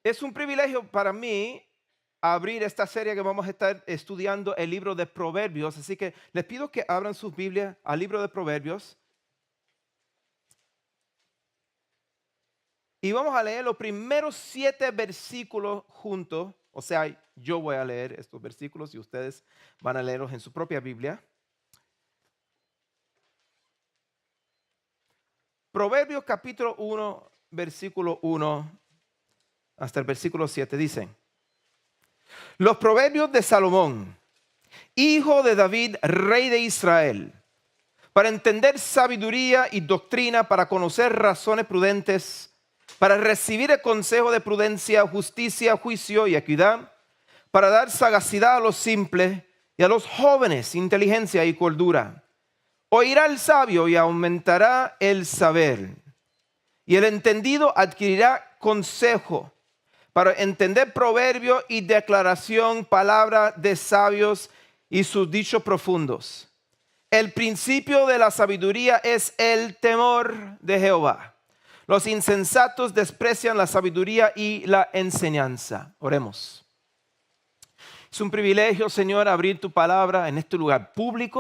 Es un privilegio para mí abrir esta serie que vamos a estar estudiando el libro de Proverbios. Así que les pido que abran sus Biblias al libro de Proverbios y vamos a leer los primeros 7 versículos juntos. O sea, yo voy a leer estos versículos y ustedes van a leerlos en su propia Biblia. Proverbios capítulo 1, versículo 1 hasta el versículo 7 dicen: Los proverbios de Salomón, hijo de David, rey de Israel, para entender sabiduría y doctrina, para conocer razones prudentes, para recibir el consejo de prudencia, justicia, juicio y equidad, para dar sagacidad a los simples y a los jóvenes inteligencia y cordura. Oirá el sabio y aumentará el saber, y el entendido adquirirá consejo, para entender proverbio y declaración, palabra de sabios y sus dichos profundos. El principio de la sabiduría es el temor de Jehová. Los insensatos desprecian la sabiduría y la enseñanza. Oremos. Es un privilegio, Señor, abrir tu palabra en este lugar público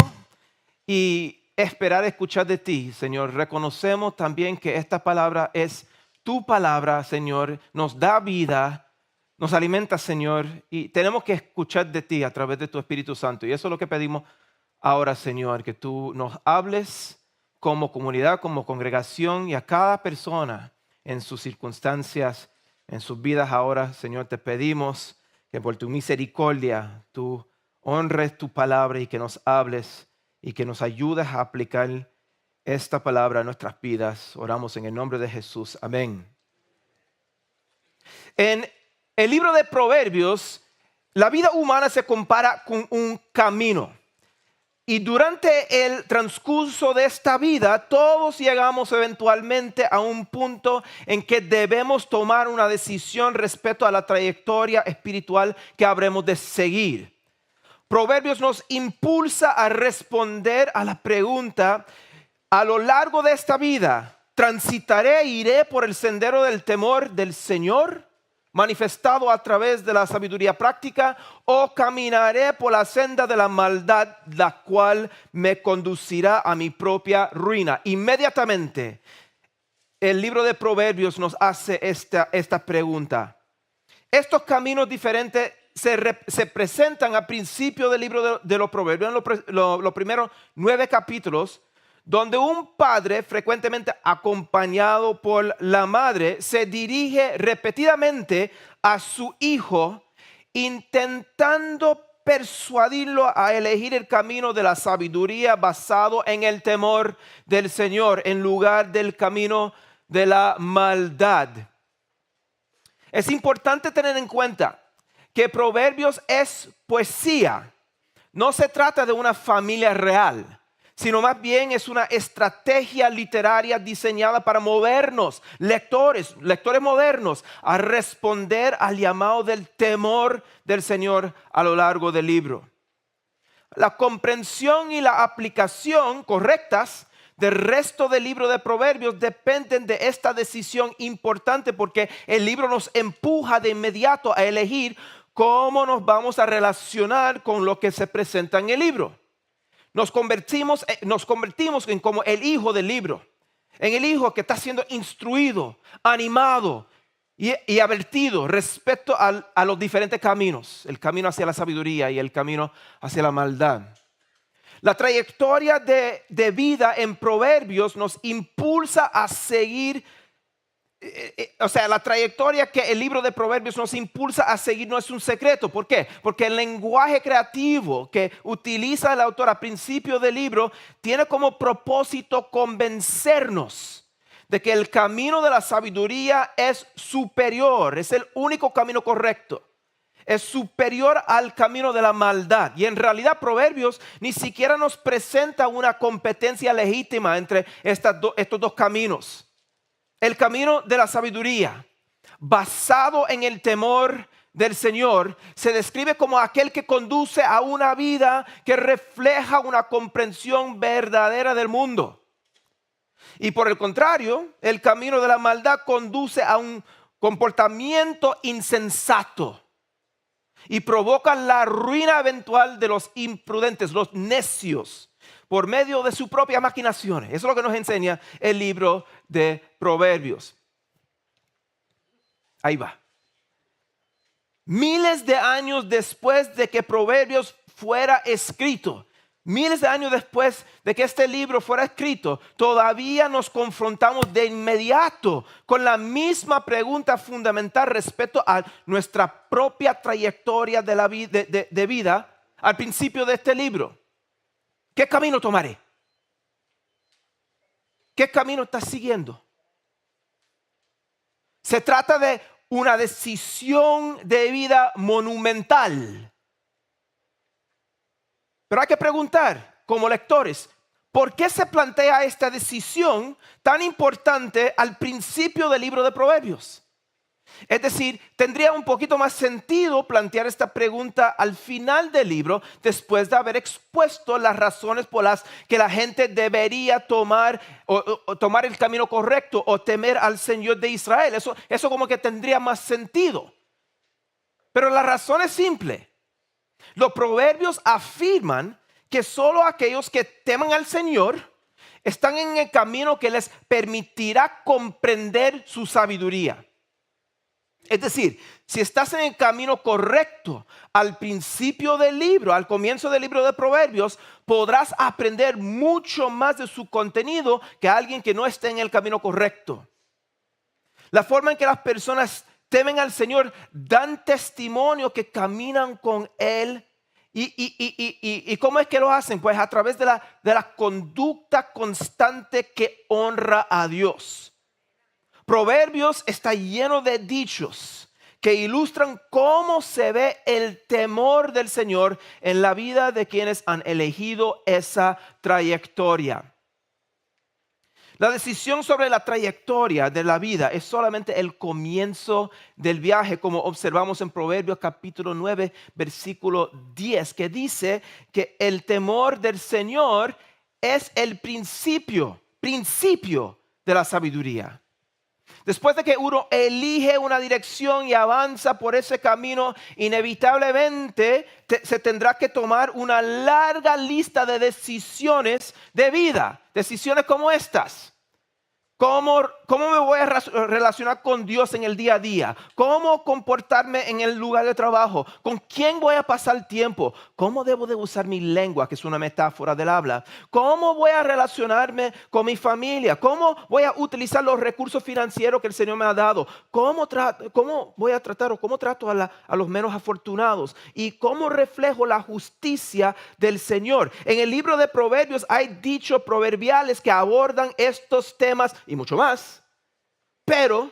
y esperar escuchar de ti, Señor. Reconocemos también que esta palabra es tu palabra, Señor. Nos da vida, nos alimenta, Señor, y tenemos que escuchar de ti a través de tu Espíritu Santo. Y eso es lo que pedimos ahora, Señor, que tú nos hables como comunidad, como congregación y a cada persona en sus circunstancias, en sus vidas ahora. Señor, te pedimos que por tu misericordia tú honres tu palabra y que nos hables y que nos ayudes a aplicar esta palabra a nuestras vidas. Oramos en el nombre de Jesús. Amén. En el libro de Proverbios, la vida humana se compara con un camino. Y durante el transcurso de esta vida, todos llegamos eventualmente a un punto en que debemos tomar una decisión respecto a la trayectoria espiritual que habremos de seguir. Proverbios nos impulsa a responder a la pregunta: a lo largo de esta vida, ¿transitaré e iré por el sendero del temor del Señor, manifestado a través de la sabiduría práctica, o caminaré por la senda de la maldad, la cual me conducirá a mi propia ruina? Inmediatamente, el libro de Proverbios nos hace esta pregunta. Estos caminos diferentes se presentan al principio del libro de los Proverbios, en los primeros 9 capítulos, donde un padre, frecuentemente acompañado por la madre, se dirige repetidamente a su hijo, intentando persuadirlo a elegir el camino de la sabiduría basado en el temor del Señor, en lugar del camino de la maldad. Es importante tener en cuenta que Proverbios es poesía. No se trata de una familia real, sino más bien es una estrategia literaria diseñada para movernos, lectores modernos, a responder al llamado del temor del Señor a lo largo del libro. La comprensión y la aplicación correctas del resto del libro de Proverbios dependen de esta decisión importante, porque el libro nos empuja de inmediato a elegir cómo nos vamos a relacionar con lo que se presenta en el libro. Nos convertimos en como el hijo del libro, en el hijo que está siendo instruido, animado y advertido respecto a los diferentes caminos, el camino hacia la sabiduría y el camino hacia la maldad. La trayectoria de vida en Proverbios nos impulsa a seguir. La trayectoria que el libro de Proverbios nos impulsa a seguir no es un secreto. ¿Por qué? Porque el lenguaje creativo que utiliza el autor al principio del libro tiene como propósito convencernos de que el camino de la sabiduría es superior, es el único camino correcto. Es superior al camino de la maldad. Y en realidad Proverbios ni siquiera nos presenta una competencia legítima entre estos dos caminos. El camino de la sabiduría, basado en el temor del Señor, se describe como aquel que conduce a una vida que refleja una comprensión verdadera del mundo. Y por el contrario, el camino de la maldad conduce a un comportamiento insensato y provoca la ruina eventual de los imprudentes, los necios, por medio de sus propias maquinaciones. Eso es lo que nos enseña el libro de Proverbios. Ahí va. Miles de años después de que Proverbios fuera escrito, miles de años después de que este libro fuera escrito, todavía nos confrontamos de inmediato con la misma pregunta fundamental respecto a nuestra propia trayectoria de vida al principio de este libro. ¿Qué camino tomaré? ¿Qué camino estás siguiendo? Se trata de una decisión de vida monumental. Pero hay que preguntar, como lectores, ¿por qué se plantea esta decisión tan importante al principio del libro de Proverbios? Es decir, tendría un poquito más sentido plantear esta pregunta al final del libro, después de haber expuesto las razones por las que la gente debería tomar tomar el camino correcto o temer al Señor de Israel. Eso como que tendría más sentido. Pero la razón es simple. Los proverbios afirman que solo aquellos que teman al Señor están en el camino que les permitirá comprender su sabiduría. Es decir, si estás en el camino correcto al principio del libro, al comienzo del libro de Proverbios, podrás aprender mucho más de su contenido que alguien que no esté en el camino correcto. La forma en que las personas temen al Señor dan testimonio que caminan con Él. ¿Y cómo es que lo hacen? Pues a través de la conducta constante que honra a Dios. Proverbios está lleno de dichos que ilustran cómo se ve el temor del Señor en la vida de quienes han elegido esa trayectoria. La decisión sobre la trayectoria de la vida es solamente el comienzo del viaje, como observamos en Proverbios capítulo 9, versículo 10, que dice que el temor del Señor es el principio de la sabiduría. Después de que uno elige una dirección y avanza por ese camino, inevitablemente se tendrá que tomar una larga lista de decisiones de vida. Decisiones como estas. ¿Cómo me voy a relacionar con Dios en el día a día? ¿Cómo comportarme en el lugar de trabajo? ¿Con quién voy a pasar tiempo? ¿Cómo debo de usar mi lengua, que es una metáfora del habla? ¿Cómo voy a relacionarme con mi familia? ¿Cómo voy a utilizar los recursos financieros que el Señor me ha dado? ¿Cómo voy a tratar o cómo trato a los menos afortunados? ¿Y cómo reflejo la justicia del Señor? En el libro de Proverbios hay dichos proverbiales que abordan estos temas y mucho más. Pero,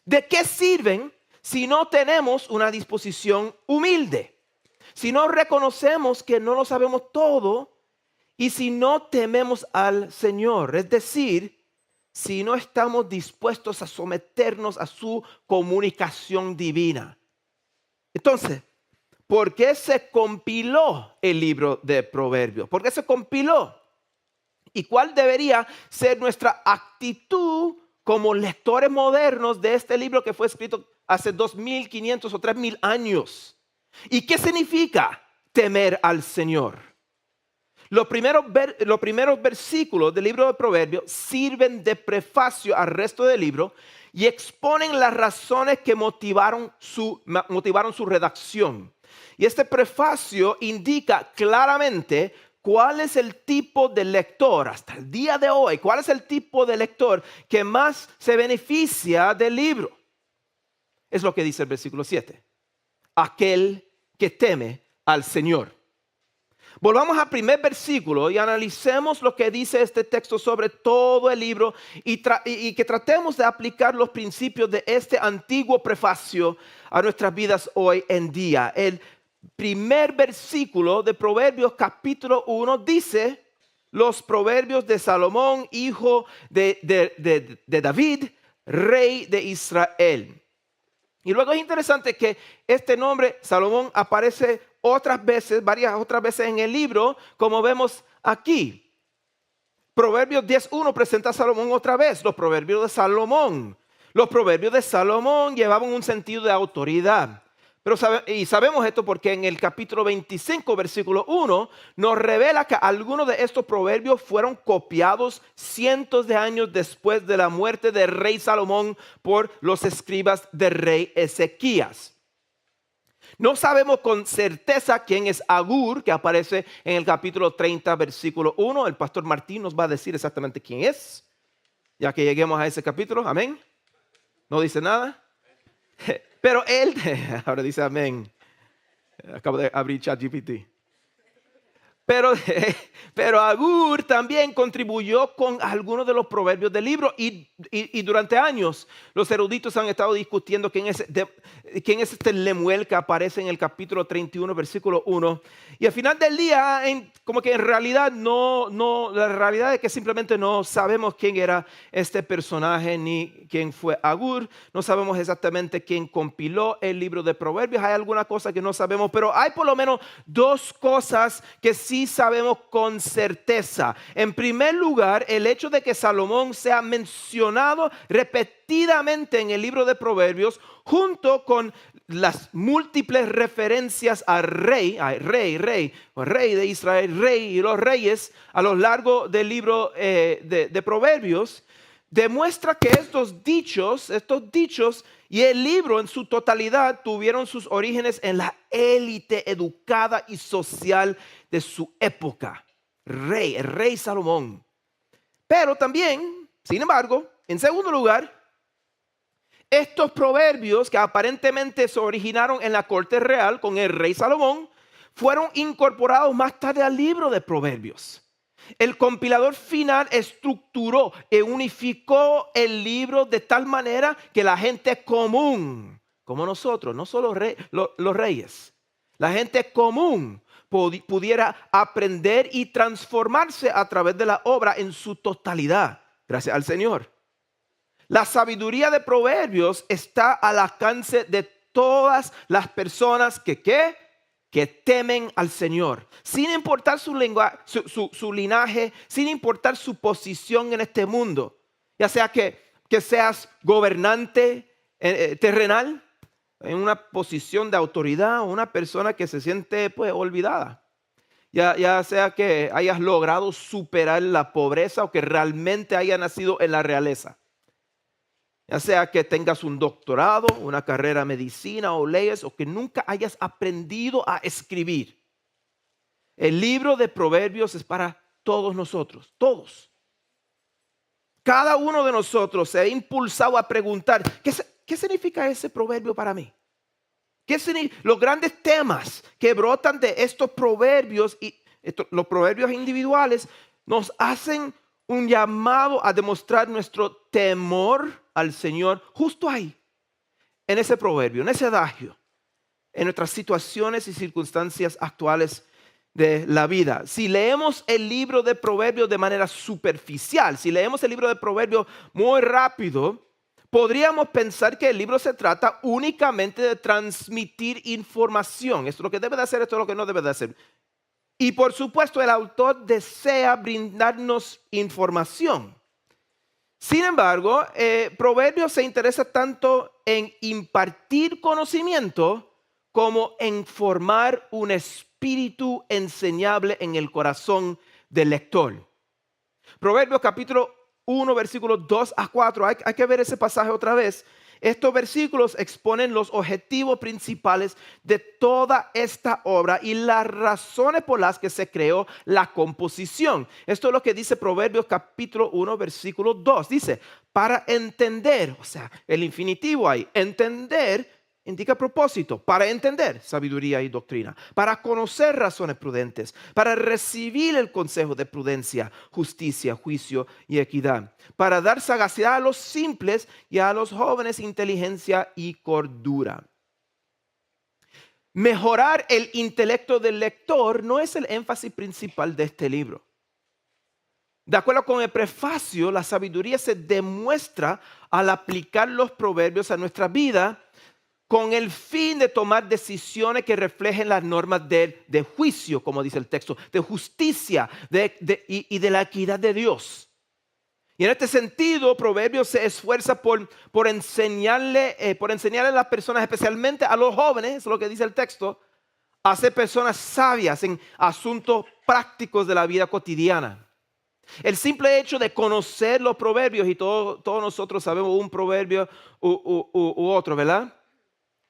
¿de qué sirven si no tenemos una disposición humilde? Si no reconocemos que no lo sabemos todo y si no tememos al Señor. Es decir, si no estamos dispuestos a someternos a su comunicación divina. Entonces, ¿por qué se compiló el libro de Proverbios? ¿Por qué se compiló? ¿Y cuál debería ser nuestra actitud como lectores modernos de este libro que fue escrito hace 2500 o 3000 años? ¿Y qué significa temer al Señor? Los primeros versículos del libro de Proverbios sirven de prefacio al resto del libro y exponen las razones que motivaron su redacción. Y este prefacio indica claramente ¿cuál es el tipo de lector hasta el día de hoy? ¿Cuál es el tipo de lector que más se beneficia del libro? Es lo que dice el versículo 7. Aquel que teme al Señor. Volvamos al primer versículo y analicemos lo que dice este texto sobre todo el libro y que tratemos de aplicar los principios de este antiguo prefacio a nuestras vidas hoy en día. El primer versículo de Proverbios capítulo 1 dice: los proverbios de Salomón, hijo de David, rey de Israel. Y luego es interesante que este nombre Salomón aparece varias otras veces en el libro, como vemos aquí. Proverbios 10.1 presenta a Salomón otra vez, los proverbios de Salomón. Los proverbios de Salomón llevaban un sentido de autoridad. Pero sabemos esto porque en el capítulo 25, versículo 1, nos revela que algunos de estos proverbios fueron copiados cientos de años después de la muerte del rey Salomón por los escribas del rey Ezequías. No sabemos con certeza quién es Agur, que aparece en el capítulo 30, versículo 1. El pastor Martín nos va a decir exactamente quién es, ya que lleguemos a ese capítulo. Amén. ¿No dice nada? Pero él, ahora dice amén. Acabo de abrir ChatGPT. Pero Agur también contribuyó con algunos de los proverbios del libro y durante años los eruditos han estado discutiendo quién es este Lemuel que aparece en el capítulo 31, versículo 1. Y al final del día, como que en realidad la realidad es que simplemente no sabemos quién era este personaje ni quién fue Agur. No sabemos exactamente quién compiló el libro de proverbios. Hay alguna cosa que no sabemos, pero hay por lo menos dos cosas que sí sabemos con certeza. En primer lugar, el hecho de que Salomón sea mencionado repetidamente en el libro de Proverbios, junto con las múltiples referencias al rey de Israel, rey y los reyes a lo largo del libro de Proverbios, demuestra que estos dichos y el libro en su totalidad tuvieron sus orígenes en la élite educada y social de su época. El rey Salomón. Pero también, sin embargo, en segundo lugar, estos proverbios que aparentemente se originaron en la corte real con el rey Salomón, fueron incorporados más tarde al libro de Proverbios. El compilador final estructuró y unificó el libro de tal manera que la gente común, como nosotros, no solo los reyes, la gente común pudiera aprender y transformarse a través de la obra en su totalidad. Gracias al Señor. La sabiduría de Proverbios está al alcance de todas las personas que temen al Señor, sin importar su linaje, sin importar su posición en este mundo. Ya sea que seas gobernante terrenal, en una posición de autoridad, o una persona que se siente pues olvidada. Ya sea que hayas logrado superar la pobreza o que realmente hayas nacido en la realeza. Ya sea que tengas un doctorado, una carrera de medicina o leyes, o que nunca hayas aprendido a escribir. El libro de Proverbios es para todos nosotros, todos. Cada uno de nosotros se ha impulsado a preguntar, ¿qué significa ese proverbio para mí? Los grandes temas que brotan de estos proverbios y los proverbios individuales nos hacen un llamado a demostrar nuestro temor al Señor justo ahí, en ese proverbio, en ese adagio, en nuestras situaciones y circunstancias actuales de la vida. Si leemos el libro de Proverbios de manera superficial, si leemos el libro de Proverbios muy rápido, podríamos pensar que el libro se trata únicamente de transmitir información. Esto es lo que debe de hacer, esto es lo que no debe de hacer. Y por supuesto el autor desea brindarnos información. Sin embargo, Proverbios se interesa tanto en impartir conocimiento como en formar un espíritu enseñable en el corazón del lector. Proverbios capítulo 1, versículos 2 a 4. Hay que ver ese pasaje otra vez. Estos versículos exponen los objetivos principales de toda esta obra y las razones por las que se creó la composición. Esto es lo que dice Proverbios capítulo 1, versículo 2. Dice, para entender, o sea, el infinitivo ahí, entender indica propósito, para entender sabiduría y doctrina, para conocer razones prudentes, para recibir el consejo de prudencia, justicia, juicio y equidad, para dar sagacidad a los simples y a los jóvenes inteligencia y cordura. Mejorar el intelecto del lector no es el énfasis principal de este libro. De acuerdo con el prefacio, la sabiduría se demuestra al aplicar los proverbios a nuestra vida con el fin de tomar decisiones que reflejen las normas de juicio, como dice el texto, de justicia y de la equidad de Dios. Y en este sentido, Proverbios se esfuerza por enseñarle a las personas, especialmente a los jóvenes, eso es lo que dice el texto, a ser personas sabias en asuntos prácticos de la vida cotidiana. El simple hecho de conocer los proverbios, y todos nosotros sabemos un proverbio u otro, ¿verdad?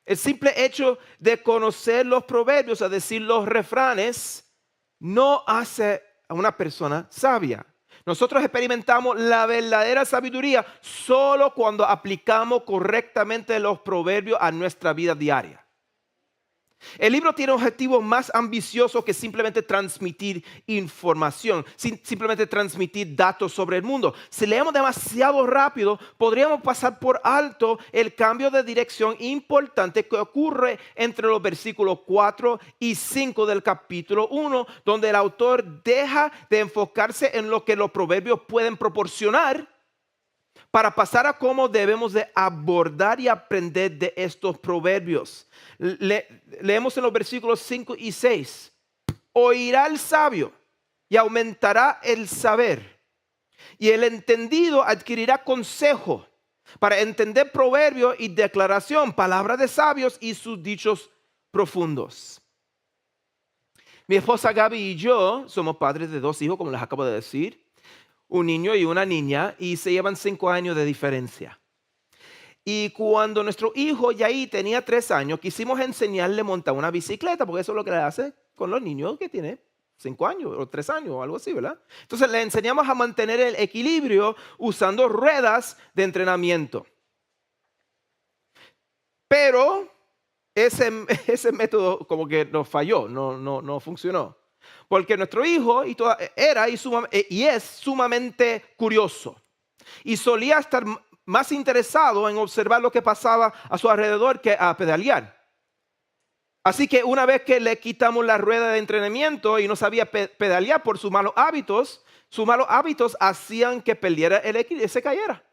El simple hecho de conocer los proverbios, es decir, los refranes, no hace a una persona sabia. Nosotros experimentamos la verdadera sabiduría solo cuando aplicamos correctamente los proverbios a nuestra vida diaria. El libro tiene objetivos más ambiciosos que simplemente transmitir información, simplemente transmitir datos sobre el mundo. Si leemos demasiado rápido, podríamos pasar por alto el cambio de dirección importante que ocurre entre los versículos 4 y 5 del capítulo 1, donde el autor deja de enfocarse en lo que los proverbios pueden proporcionar para pasar a cómo debemos de abordar y aprender de estos proverbios. Leemos en los versículos 5 y 6. Oirá el sabio y aumentará el saber, y el entendido adquirirá consejo para entender proverbio y declaración, palabra de sabios y sus dichos profundos. Mi esposa Gaby y yo somos padres de 2 hijos, como les acabo de decir. Un niño y una niña, y se llevan 5 años de diferencia. Y cuando nuestro hijo Yair tenía 3 años, quisimos enseñarle a montar una bicicleta, porque eso es lo que le hace con los niños que tienen 5 años o 3 años o algo así, ¿verdad? Entonces le enseñamos a mantener el equilibrio usando ruedas de entrenamiento. Pero ese método como que nos falló, no funcionó. Porque nuestro hijo era y es sumamente curioso. Y solía estar más interesado en observar lo que pasaba a su alrededor que a pedalear. Así que una vez que le quitamos la rueda de entrenamiento y no sabía pedalear por sus malos hábitos hacían que perdiera el equilibrio y se cayera.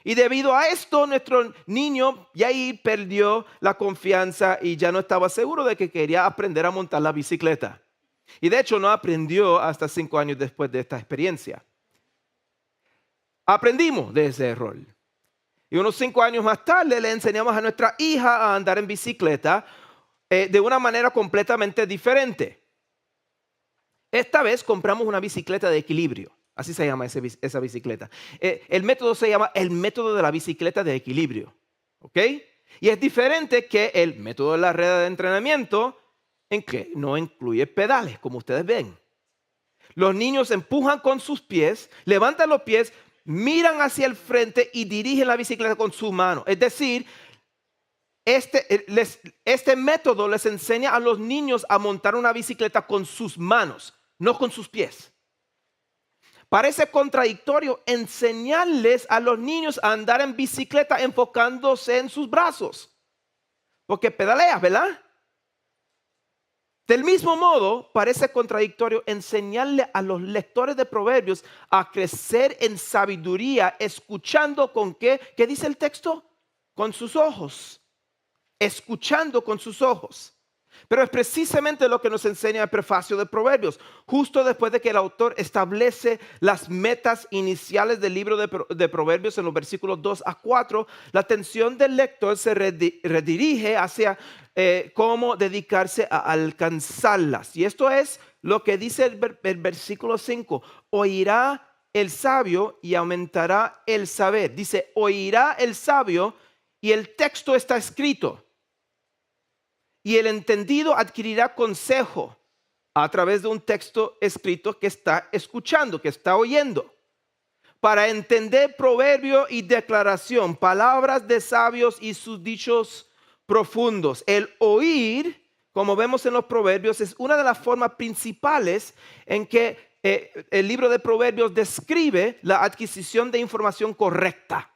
Y debido a esto, nuestro niño Yair perdió la confianza y ya no estaba seguro de que quería aprender a montar la bicicleta. Y de hecho no aprendió hasta 5 años después de esta experiencia. Aprendimos de ese error. Y unos 5 años más tarde le enseñamos a nuestra hija a andar en bicicleta de una manera completamente diferente. Esta vez compramos una bicicleta de equilibrio. Así se llama esa bicicleta. El método se llama el método de la bicicleta de equilibrio. ¿Ok? Y es diferente que el método de la rueda de entrenamiento, en que no incluye pedales, como ustedes ven. Los niños empujan con sus pies, levantan los pies, miran hacia el frente y dirigen la bicicleta con su mano. Es decir, este método les enseña a los niños a montar una bicicleta con sus manos, no con sus pies. Parece contradictorio enseñarles a los niños a andar en bicicleta enfocándose en sus brazos, porque pedaleas, ¿verdad? Del mismo modo, parece contradictorio enseñarle a los lectores de proverbios a crecer en sabiduría, escuchando con ¿qué dice el texto? Con sus ojos, escuchando con sus ojos. Pero es precisamente lo que nos enseña el prefacio de Proverbios. Justo después de que el autor establece las metas iniciales del libro de Proverbios en los versículos 2 a 4, la atención del lector se redirige hacia cómo dedicarse a alcanzarlas. Y esto es lo que dice el versículo 5. Oirá el sabio y aumentará el saber. Dice, oirá el sabio, y el texto está escrito. Y el entendido adquirirá consejo a través de un texto escrito que está escuchando, que está oyendo. Para entender proverbio y declaración, palabras de sabios y sus dichos profundos. El oír, como vemos en los proverbios, es una de las formas principales en que el libro de Proverbios describe la adquisición de información correcta.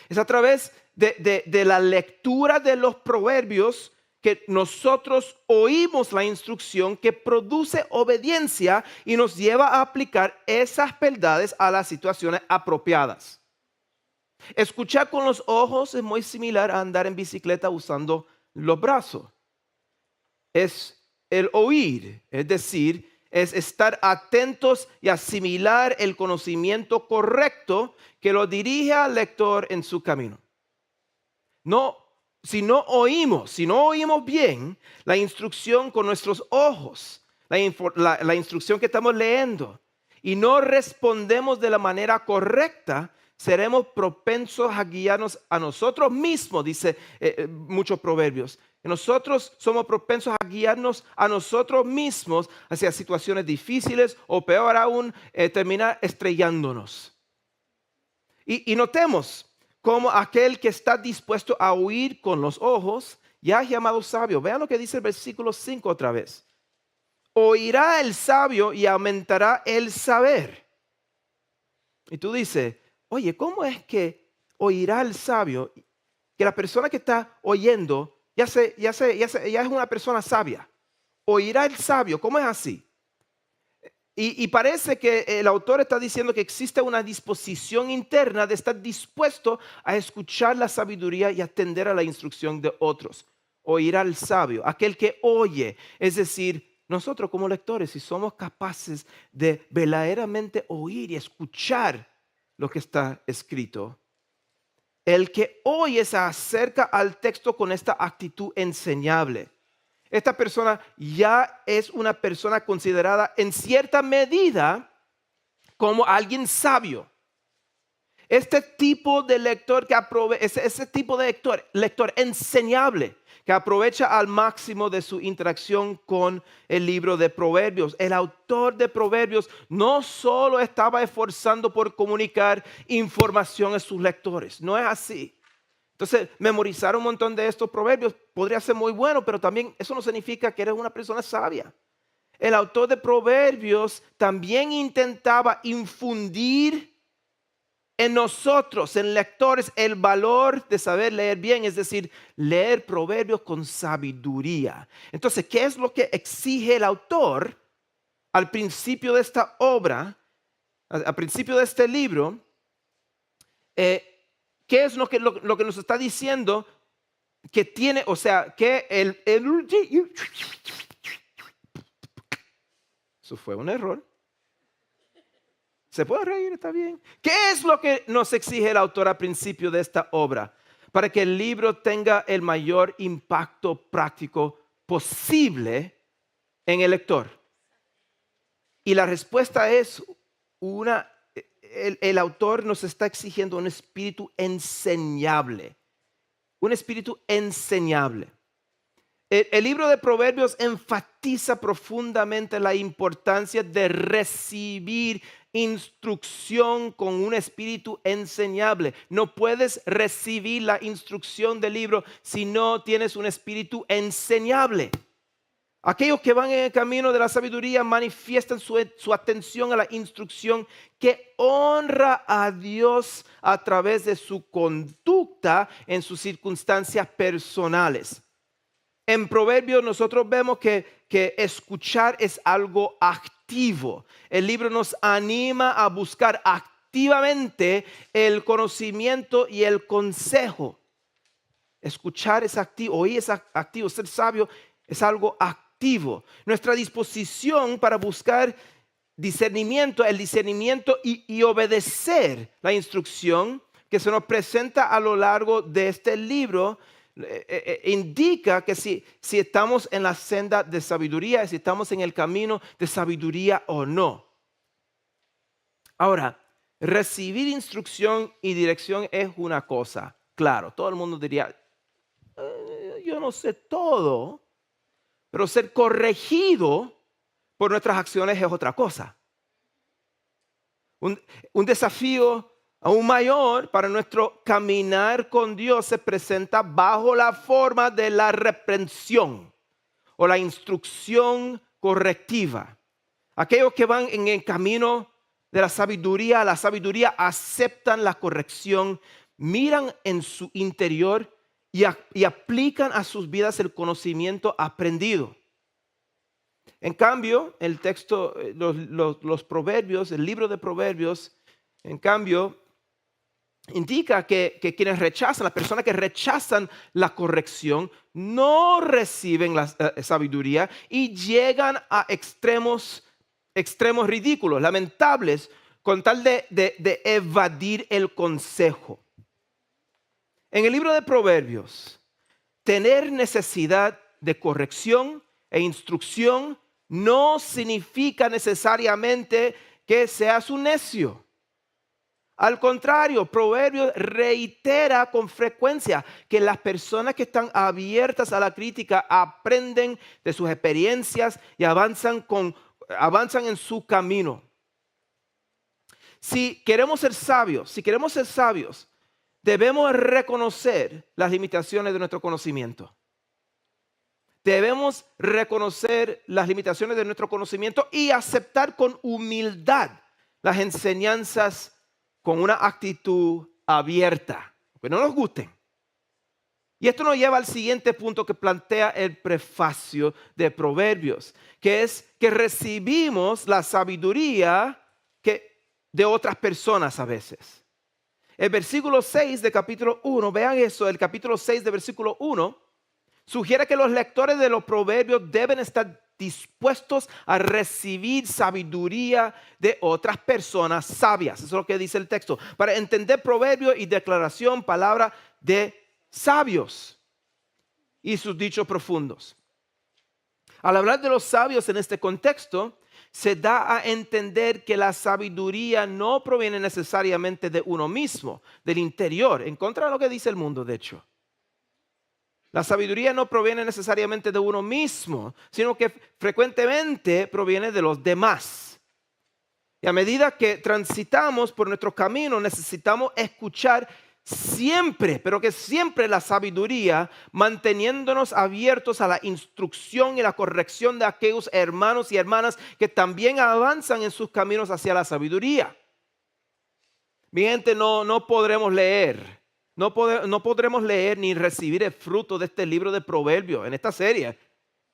Es a través de la lectura de los proverbios que nosotros oímos la instrucción que produce obediencia y nos lleva a aplicar esas verdades a las situaciones apropiadas. Escuchar con los ojos es muy similar a andar en bicicleta usando los brazos. Es el oír, es decir, es estar atentos y asimilar el conocimiento correcto que lo dirige al lector en su camino. Si no oímos bien la instrucción con nuestros ojos, la instrucción que estamos leyendo, y no respondemos de la manera correcta, seremos propensos a guiarnos a nosotros mismos, dice muchos proverbios. Nosotros somos propensos a guiarnos a nosotros mismos hacia situaciones difíciles o peor aún, terminar estrellándonos. Y notemos cómo aquel que está dispuesto a oír con los ojos ya es llamado sabio. Vean lo que dice el versículo 5 otra vez. Oirá el sabio y aumentará el saber. Y tú dices, oye, ¿cómo es que oirá el sabio? Que la persona que está oyendo ya es una persona sabia. Oirá el sabio, ¿cómo es así? Y parece que el autor está diciendo que existe una disposición interna de estar dispuesto a escuchar la sabiduría y atender a la instrucción de otros. Oirá al sabio, aquel que oye. Es decir, nosotros como lectores, si somos capaces de verdaderamente oír y escuchar lo que está escrito, el que oye se acerca al texto con esta actitud enseñable. Esta persona ya es una persona considerada en cierta medida como alguien sabio. Este tipo de lector ese tipo de lector enseñable que aprovecha al máximo de su interacción con el libro de Proverbios. El autor de Proverbios no solo estaba esforzando por comunicar información a sus lectores, no es así. Entonces, memorizar un montón de estos proverbios podría ser muy bueno, pero también eso no significa que eres una persona sabia. El autor de Proverbios también intentaba infundir en nosotros, en lectores, el valor de saber leer bien, es decir, leer proverbios con sabiduría. Entonces, ¿qué es lo que exige el autor al principio de esta obra, al principio de este libro? ¿Qué es lo que nos está diciendo? Que tiene, o sea, que eso fue un error. Se puede reír, está bien. ¿Qué es lo que nos exige el autor al principio de esta obra? Para que el libro tenga el mayor impacto práctico posible en el lector. Y la respuesta es el autor nos está exigiendo un espíritu enseñable. Un espíritu enseñable. El libro de Proverbios enfatiza profundamente la importancia de recibir instrucción con un espíritu enseñable. No puedes recibir la instrucción del libro si no tienes un espíritu enseñable. Aquellos que van en el camino de la sabiduría manifiestan su atención a la instrucción que honra a Dios a través de su conducta en sus circunstancias personales. En Proverbios nosotros vemos que escuchar es algo activo. El libro nos anima a buscar activamente el conocimiento y el consejo. Escuchar es activo, oír es activo, ser sabio es algo activo. Nuestra disposición para buscar el discernimiento y obedecer la instrucción que se nos presenta a lo largo de este libro indica que si estamos en la senda de sabiduría, si estamos en el camino de sabiduría o no. Ahora, recibir instrucción y dirección es una cosa. Claro, todo el mundo diría, yo no sé todo, pero ser corregido por nuestras acciones es otra cosa. Un desafío aún mayor para nuestro caminar con Dios se presenta bajo la forma de la reprensión o la instrucción correctiva. Aquellos que van en el camino de la sabiduría aceptan la corrección, miran en su interior y aplican a sus vidas el conocimiento aprendido. En cambio, el texto, los proverbios, el libro de Proverbios, en cambio, indica que quienes rechazan, las personas que rechazan la corrección, no reciben la sabiduría y llegan a extremos extremos ridículos, lamentables, con tal de evadir el consejo. En el libro de Proverbios, tener necesidad de corrección e instrucción no significa necesariamente que seas un necio. Al contrario, Proverbios reitera con frecuencia que las personas que están abiertas a la crítica aprenden de sus experiencias y avanzan en su camino. Si queremos ser sabios, debemos reconocer las limitaciones de nuestro conocimiento. Debemos reconocer las limitaciones de nuestro conocimiento y aceptar con humildad las enseñanzas con una actitud abierta, que no nos gusten. Y esto nos lleva al siguiente punto que plantea el prefacio de Proverbios, que es que recibimos la sabiduría de otras personas a veces. El versículo 6 de capítulo 1, vean eso, el capítulo 6 de versículo 1, sugiere que los lectores de los proverbios deben estar dispuestos a recibir sabiduría de otras personas sabias. Eso es lo que dice el texto. Para entender proverbio y declaración, palabra de sabios y sus dichos profundos. Al hablar de los sabios en este contexto, se da a entender que la sabiduría no proviene necesariamente de uno mismo, del interior, en contra de lo que dice el mundo, de hecho. La sabiduría no proviene necesariamente de uno mismo, sino que frecuentemente proviene de los demás. Y a medida que transitamos por nuestro camino, necesitamos escuchar siempre, pero que siempre la sabiduría, manteniéndonos abiertos a la instrucción y la corrección de aquellos hermanos y hermanas que también avanzan en sus caminos hacia la sabiduría. Mi gente, no podremos leer. No podremos leer ni recibir el fruto de este libro de Proverbios en esta serie,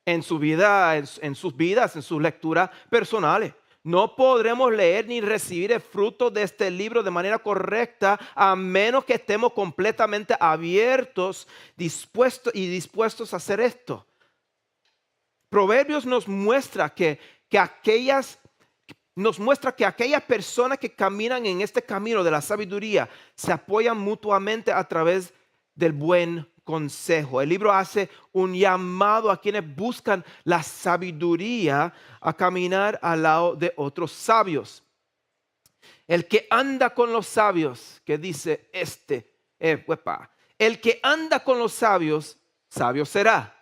en su vida, en sus vidas, en sus lecturas personales. No podremos leer ni recibir el fruto de este libro de manera correcta a menos que estemos completamente abiertos, dispuestos a hacer esto. Proverbios nos muestra que aquellas personas que caminan en este camino de la sabiduría se apoyan mutuamente a través del buen consejo. El libro hace un llamado a quienes buscan la sabiduría a caminar al lado de otros sabios. El que anda con los sabios, que dice el que anda con los sabios, sabio será.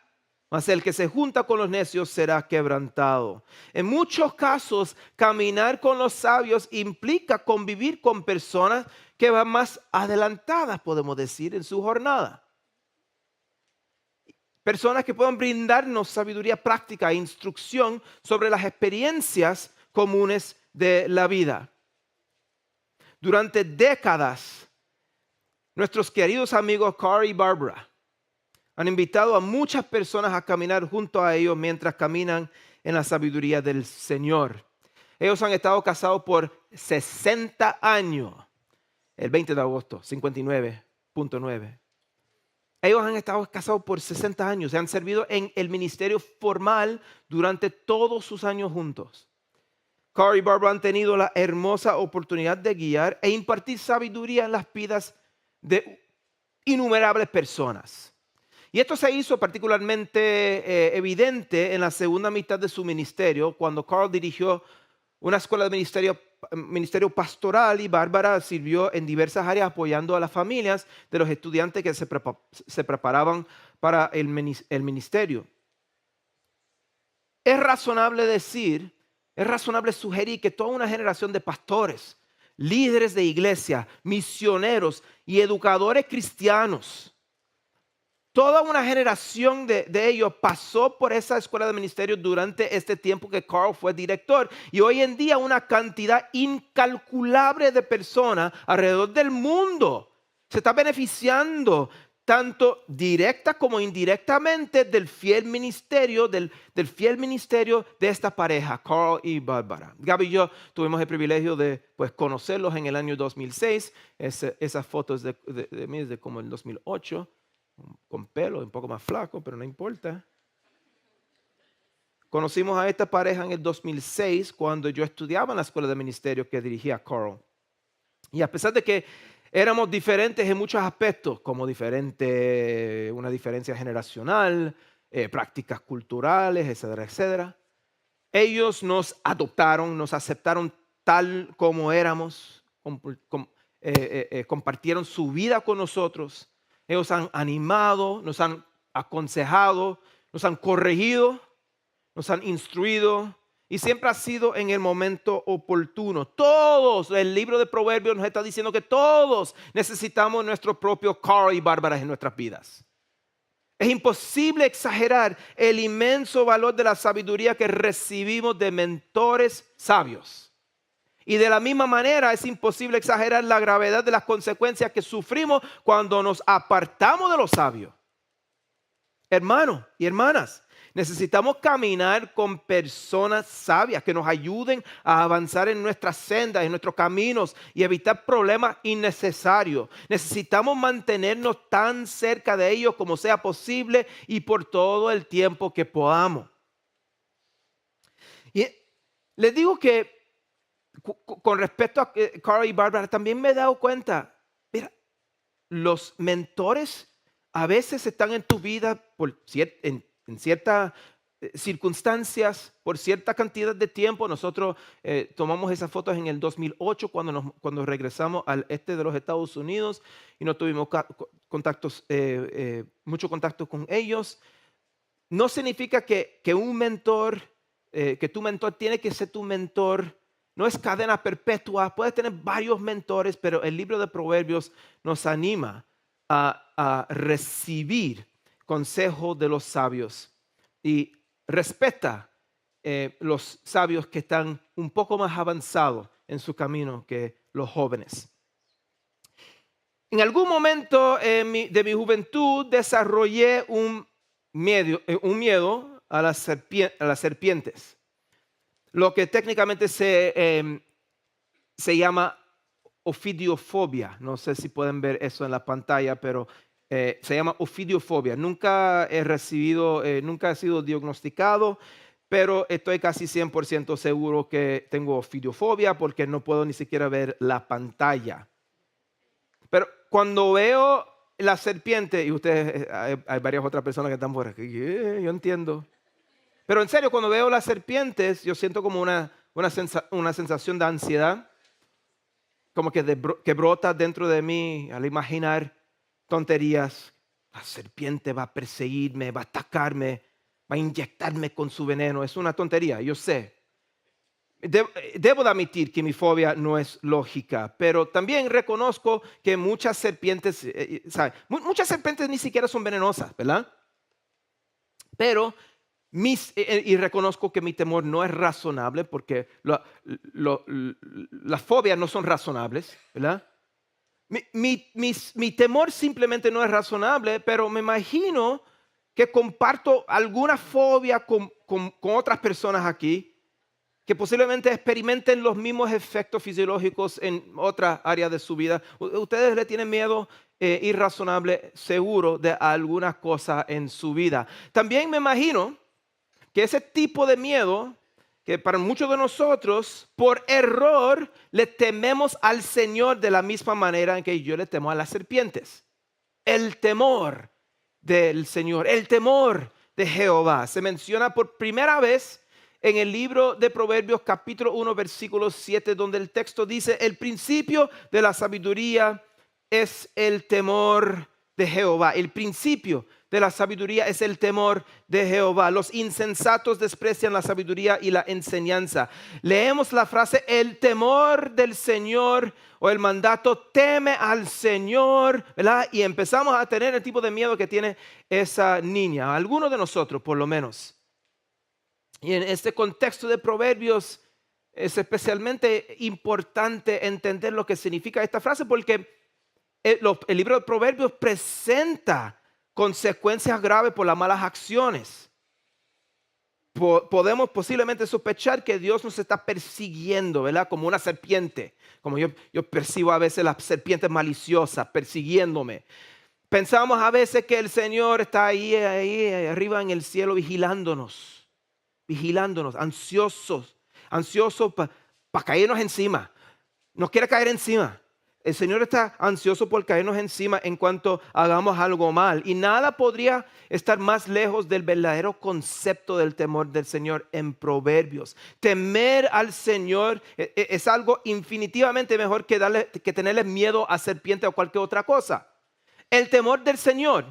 Mas el que se junta con los necios será quebrantado. En muchos casos, caminar con los sabios implica convivir con personas que van más adelantadas, podemos decir, en su jornada. Personas que puedan brindarnos sabiduría práctica e instrucción sobre las experiencias comunes de la vida. Durante décadas, nuestros queridos amigos Carl y Barbara han invitado a muchas personas a caminar junto a ellos mientras caminan en la sabiduría del Señor. Ellos han estado casados por 60 años. El 20 de agosto, 59.9. Ellos han estado casados por 60 años. Se han servido en el ministerio formal durante todos sus años juntos. Carl y Barbara han tenido la hermosa oportunidad de guiar e impartir sabiduría en las vidas de innumerables personas. Y esto se hizo particularmente evidente en la segunda mitad de su ministerio, cuando Carl dirigió una escuela de ministerio pastoral y Bárbara sirvió en diversas áreas apoyando a las familias de los estudiantes que se preparaban para el ministerio. Es razonable sugerir que toda una generación de pastores, líderes de iglesia, misioneros y educadores cristianos, toda una generación de ellos pasó por esa escuela de ministerio durante este tiempo que Carl fue director. Y hoy en día una cantidad incalculable de personas alrededor del mundo se está beneficiando tanto directa como indirectamente del fiel ministerio de esta pareja, Carl y Bárbara. Gaby y yo tuvimos el privilegio de conocerlos en el año 2006. Esa foto es de mí, es de como el 2008. Con pelo, un poco más flaco, pero no importa. Conocimos a esta pareja en el 2006 cuando yo estudiaba en la escuela de ministerio que dirigía Carl. Y a pesar de que éramos diferentes en muchos aspectos, como una diferencia generacional, prácticas culturales, etcétera, etcétera, ellos nos adoptaron, nos aceptaron tal como éramos, compartieron su vida con nosotros. Ellos han animado, nos han aconsejado, nos han corregido, nos han instruido y siempre ha sido en el momento oportuno. Todos, el libro de Proverbios nos está diciendo que todos necesitamos nuestro propio Carl y Bárbara en nuestras vidas. Es imposible exagerar el inmenso valor de la sabiduría que recibimos de mentores sabios. Y de la misma manera es imposible exagerar la gravedad de las consecuencias que sufrimos cuando nos apartamos de los sabios. Hermanos y hermanas, necesitamos caminar con personas sabias que nos ayuden a avanzar en nuestras sendas, en nuestros caminos y evitar problemas innecesarios. Necesitamos mantenernos tan cerca de ellos como sea posible y por todo el tiempo que podamos. Y les digo que con respecto a Carl y Bárbara, también me he dado cuenta, mira, los mentores a veces están en tu vida en ciertas circunstancias, por cierta cantidad de tiempo. Nosotros tomamos esas fotos en el 2008 cuando regresamos al este de los Estados Unidos y no tuvimos mucho contacto con ellos. No significa que un mentor, que tu mentor tiene que ser tu mentor. No es cadena perpetua, puedes tener varios mentores, pero el libro de Proverbios nos anima a recibir consejo de los sabios y respeta los sabios que están un poco más avanzados en su camino que los jóvenes. En algún momento de mi juventud desarrollé un miedo a las serpientes. Lo que técnicamente se llama ofidiofobia. No sé si pueden ver eso en la pantalla, pero se llama ofidiofobia. Nunca he sido diagnosticado, pero estoy casi 100% seguro que tengo ofidiofobia porque no puedo ni siquiera ver la pantalla. Pero cuando veo la serpiente, y ustedes, hay varias otras personas que están por aquí, yo entiendo. Pero en serio, cuando veo las serpientes, yo siento como una sensación de ansiedad, como que brota dentro de mí al imaginar tonterías. La serpiente va a perseguirme, va a atacarme, va a inyectarme con su veneno. Es una tontería, yo sé. Debo de admitir que mi fobia no es lógica, pero también reconozco que muchas serpientes, muchas serpientes ni siquiera son venenosas, ¿verdad? Pero y reconozco que mi temor no es razonable porque las fobias no son razonables, ¿verdad? Mi temor simplemente no es razonable, pero me imagino que comparto alguna fobia con otras personas aquí que posiblemente experimenten los mismos efectos fisiológicos en otras áreas de su vida. Ustedes le tienen miedo irrazonable seguro de alguna cosa en su vida. También me imagino que ese tipo de miedo, que para muchos de nosotros, por error, le tememos al Señor de la misma manera en que yo le temo a las serpientes. El temor del Señor, el temor de Jehová, se menciona por primera vez en el libro de Proverbios capítulo 1 versículo 7, donde el texto dice: el principio de la sabiduría es el temor de Jehová. El principio de la sabiduría es el temor de Jehová. Los insensatos desprecian la sabiduría y la enseñanza. Leemos la frase el temor del Señor o el mandato teme al Señor, ¿verdad? Y empezamos a tener el tipo de miedo que tiene esa niña, algunos de nosotros por lo menos. Y en este contexto de Proverbios es especialmente importante entender lo que significa esta frase porque el libro de Proverbios presenta consecuencias graves por las malas acciones. Podemos posiblemente sospechar que Dios nos está persiguiendo, ¿verdad? Como una serpiente. Como yo percibo a veces las serpientes maliciosas persiguiéndome. Pensamos a veces que el Señor está ahí arriba en el cielo vigilándonos vigilándonos, ansiosos para caernos encima. Nos quiere caer encima. El Señor está ansioso por caernos encima en cuanto hagamos algo mal. Y nada podría estar más lejos del verdadero concepto del temor del Señor en Proverbios. Temer al Señor es algo infinitivamente mejor que tenerle miedo a serpiente o cualquier otra cosa. El temor del Señor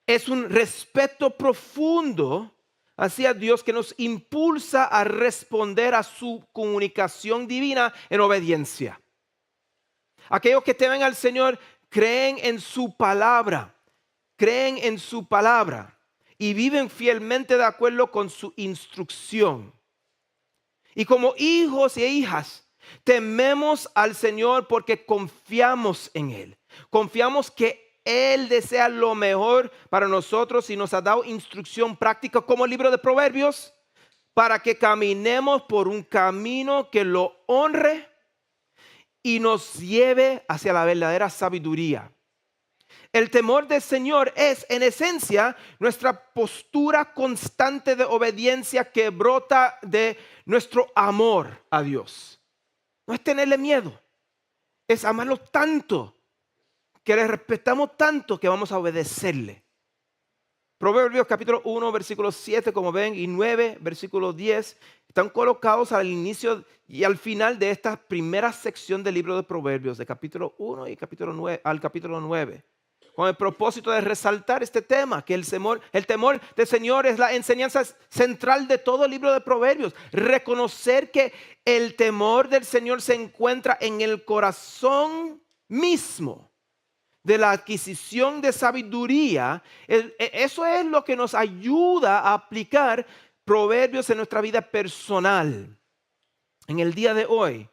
es un respeto profundo hacia Dios que nos impulsa a responder a su comunicación divina en obediencia. Aquellos que temen al Señor creen en su palabra y viven fielmente de acuerdo con su instrucción. Y como hijos e hijas, tememos al Señor porque confiamos en Él. Confiamos que Él desea lo mejor para nosotros y nos ha dado instrucción práctica como el libro de Proverbios para que caminemos por un camino que lo honre y nos lleve hacia la verdadera sabiduría. El temor del Señor es, en esencia, nuestra postura constante de obediencia que brota de nuestro amor a Dios. No es tenerle miedo, es amarlo tanto, que le respetamos tanto que vamos a obedecerle. Proverbios capítulo 1, versículo 7, como ven, y 9, versículo 10, están colocados al inicio y al final de esta primera sección del libro de Proverbios, de capítulo 1 y capítulo 9, al capítulo 9, con el propósito de resaltar este tema, que el temor del Señor es la enseñanza central de todo el libro de Proverbios. Reconocer que el temor del Señor se encuentra en el corazón mismo de la adquisición de sabiduría. Eso es lo que nos ayuda a aplicar Proverbios en nuestra vida personal en el día de hoy.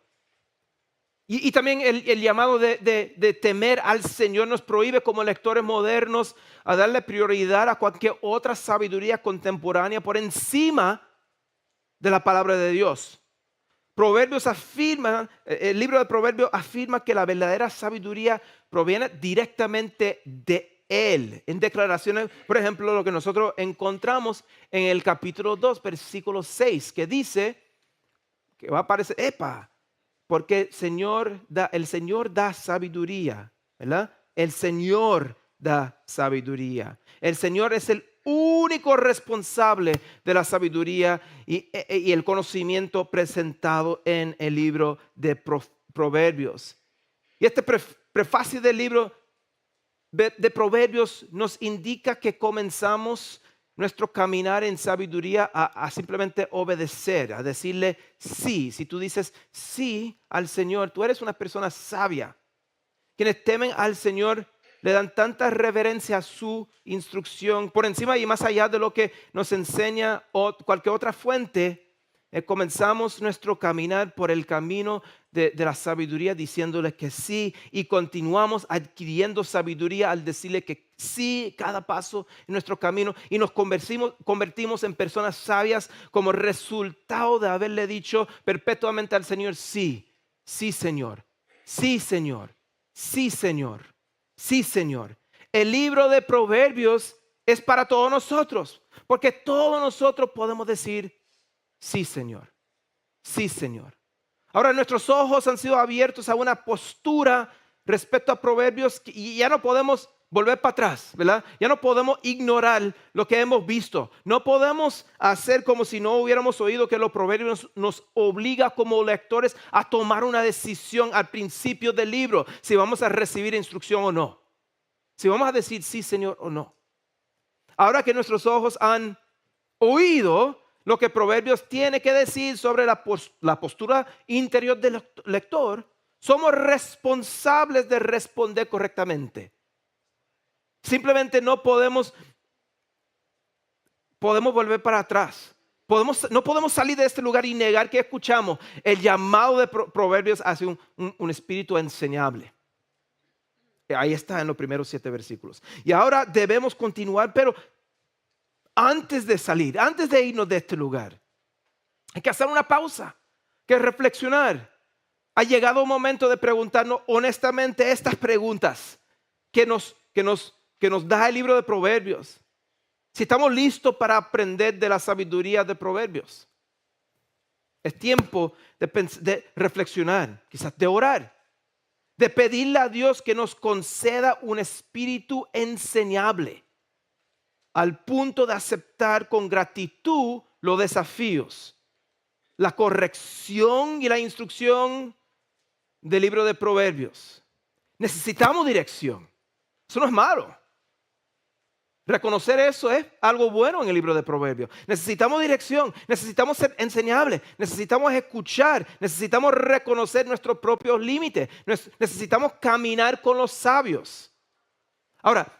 Y también el llamado de temer al Señor nos prohíbe como lectores modernos a darle prioridad a cualquier otra sabiduría contemporánea por encima de la palabra de Dios. Proverbios afirma, el libro de Proverbios afirma que la verdadera sabiduría proviene directamente de Él. En declaraciones, por ejemplo, lo que nosotros encontramos en el capítulo 2, versículo 6, que dice, que va a aparecer, porque el Señor da sabiduría, ¿verdad? El Señor da sabiduría. El Señor es el único responsable de la sabiduría y el conocimiento presentado en el libro de Proverbios. Y este prefacio del libro de Proverbios nos indica que comenzamos nuestro caminar en sabiduría a simplemente obedecer, a decirle sí. Si tú dices sí al Señor, tú eres una persona sabia. Quienes temen al Señor le dan tanta reverencia a su instrucción por encima y más allá de lo que nos enseña cualquier otra fuente. Comenzamos nuestro caminar por el camino de la sabiduría diciéndole que sí, y continuamos adquiriendo sabiduría al decirle que sí cada paso en nuestro camino, y nos convertimos en personas sabias como resultado de haberle dicho perpetuamente al Señor sí, sí Señor, sí Señor, sí Señor. Sí, Señor. El libro de Proverbios es para todos nosotros, porque todos nosotros podemos decir, sí, Señor. Sí, Señor. Ahora nuestros ojos han sido abiertos a una postura respecto a Proverbios y ya no podemos volver para atrás, ¿verdad? Ya no podemos ignorar lo que hemos visto. No podemos hacer como si no hubiéramos oído que los Proverbios nos obliga como lectores a tomar una decisión al principio del libro, si vamos a recibir instrucción o no. Si vamos a decir sí, Señor, o no. Ahora que nuestros ojos han oído lo que Proverbios tiene que decir sobre la postura interior del lector, somos responsables de responder correctamente. Simplemente no podemos volver para atrás. No podemos salir de este lugar y negar que escuchamos el llamado de Proverbios hacia un espíritu enseñable. Ahí está en los primeros 7 versículos. Y ahora debemos continuar, pero antes de salir, antes de irnos de este lugar, hay que hacer una pausa, hay que reflexionar. Ha llegado un momento de preguntarnos honestamente estas preguntas que nos da el libro de Proverbios. Si estamos listos para aprender de la sabiduría de Proverbios. Es tiempo de reflexionar, quizás de orar, de pedirle a Dios que nos conceda un espíritu enseñable, al punto de aceptar con gratitud los desafíos, la corrección y la instrucción del libro de Proverbios. Necesitamos dirección. Eso no es malo. Reconocer eso es algo bueno en el libro de Proverbios. Necesitamos dirección, necesitamos ser enseñables, necesitamos escuchar, necesitamos reconocer nuestros propios límites, necesitamos caminar con los sabios. Ahora,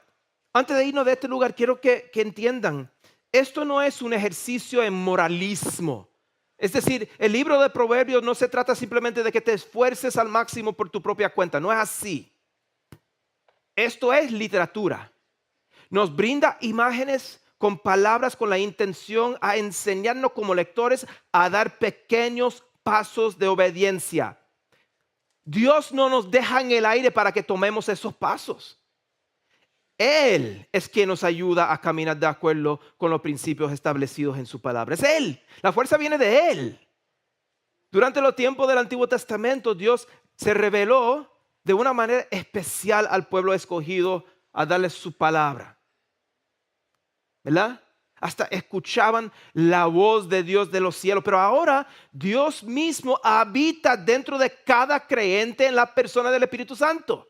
antes de irnos de este lugar, quiero que entiendan, esto no es un ejercicio en moralismo. Es decir, el libro de Proverbios no se trata simplemente de que te esfuerces al máximo por tu propia cuenta, no es así. Esto es literatura. Nos brinda imágenes con palabras con la intención a enseñarnos como lectores a dar pequeños pasos de obediencia. Dios no nos deja en el aire para que tomemos esos pasos. Él es quien nos ayuda a caminar de acuerdo con los principios establecidos en su palabra. Es Él. La fuerza viene de Él. Durante los tiempos del Antiguo Testamento, Dios se reveló de una manera especial al pueblo escogido a darles su palabra. ¿Verdad? Hasta escuchaban la voz de Dios de los cielos. Pero ahora Dios mismo habita dentro de cada creyente en la persona del Espíritu Santo,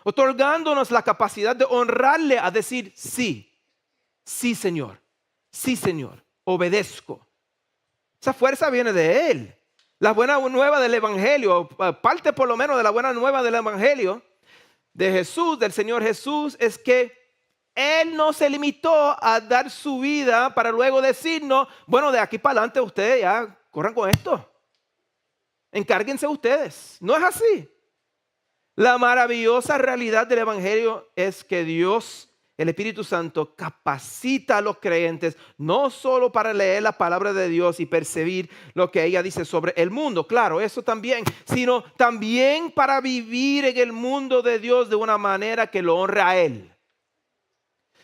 otorgándonos la capacidad de honrarle a decir sí, sí Señor, obedezco. Esa fuerza viene de Él. La buena nueva del Evangelio, parte por lo menos de la buena nueva del Evangelio de Jesús, del Señor Jesús, es que Él no se limitó a dar su vida para luego decirnos, bueno, de aquí para adelante ustedes ya corran con esto. Encárguense ustedes. No es así. La maravillosa realidad del Evangelio es que Dios, el Espíritu Santo, capacita a los creyentes no solo para leer la palabra de Dios y percibir lo que ella dice sobre el mundo, claro, eso también, sino también para vivir en el mundo de Dios de una manera que lo honre a Él.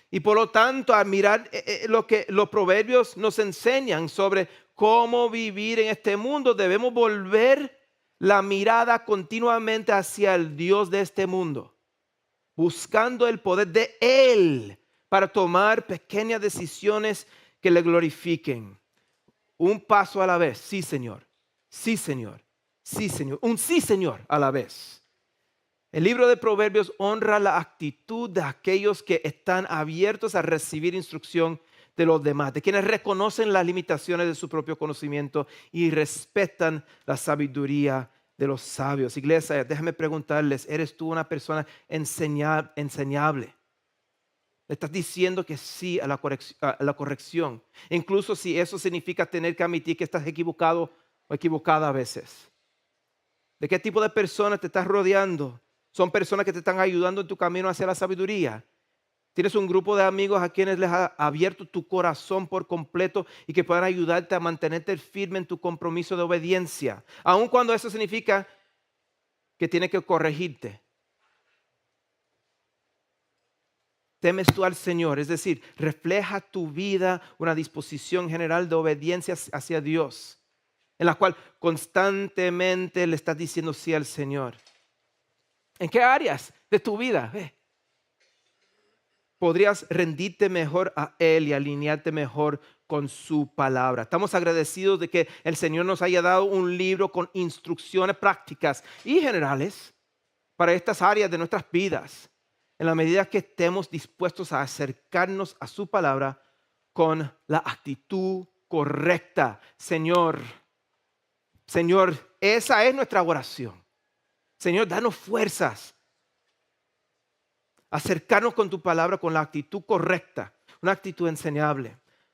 Y por lo tanto, al mirar lo que los proverbios nos enseñan sobre cómo vivir en este mundo, debemos volver la mirada continuamente hacia el Dios de este mundo, buscando el poder de Él para tomar pequeñas decisiones que le glorifiquen. Un paso a la vez, sí Señor, sí Señor, sí Señor, un sí Señor a la vez. El libro de Proverbios honra la actitud de aquellos que están abiertos a recibir instrucción de los demás, de quienes reconocen las limitaciones de su propio conocimiento y respetan la sabiduría de los sabios. Iglesia, déjame preguntarles, ¿eres tú una persona enseñable? ¿Le estás diciendo que sí a la corrección? Incluso si eso significa tener que admitir que estás equivocado o equivocada a veces. ¿De qué tipo de personas te estás rodeando? ¿Son personas que te están ayudando en tu camino hacia la sabiduría? ¿Tienes un grupo de amigos a quienes les has abierto tu corazón por completo y que puedan ayudarte a mantenerte firme en tu compromiso de obediencia? Aun cuando eso significa que tienes que corregirte. ¿Temes tú al Señor? Es decir, refleja tu vida una disposición general de obediencia hacia Dios, en la cual constantemente le estás diciendo sí al Señor. ¿En qué áreas de tu vida podrías rendirte mejor a Él y alinearte mejor con su palabra? Estamos agradecidos de que el Señor nos haya dado un libro con instrucciones prácticas y generales para estas áreas de nuestras vidas, en la medida que estemos dispuestos a acercarnos a su palabra con la actitud correcta. Señor, esa es nuestra oración. Señor, danos fuerzas. Acercarnos con tu palabra con la actitud correcta, una actitud enseñable.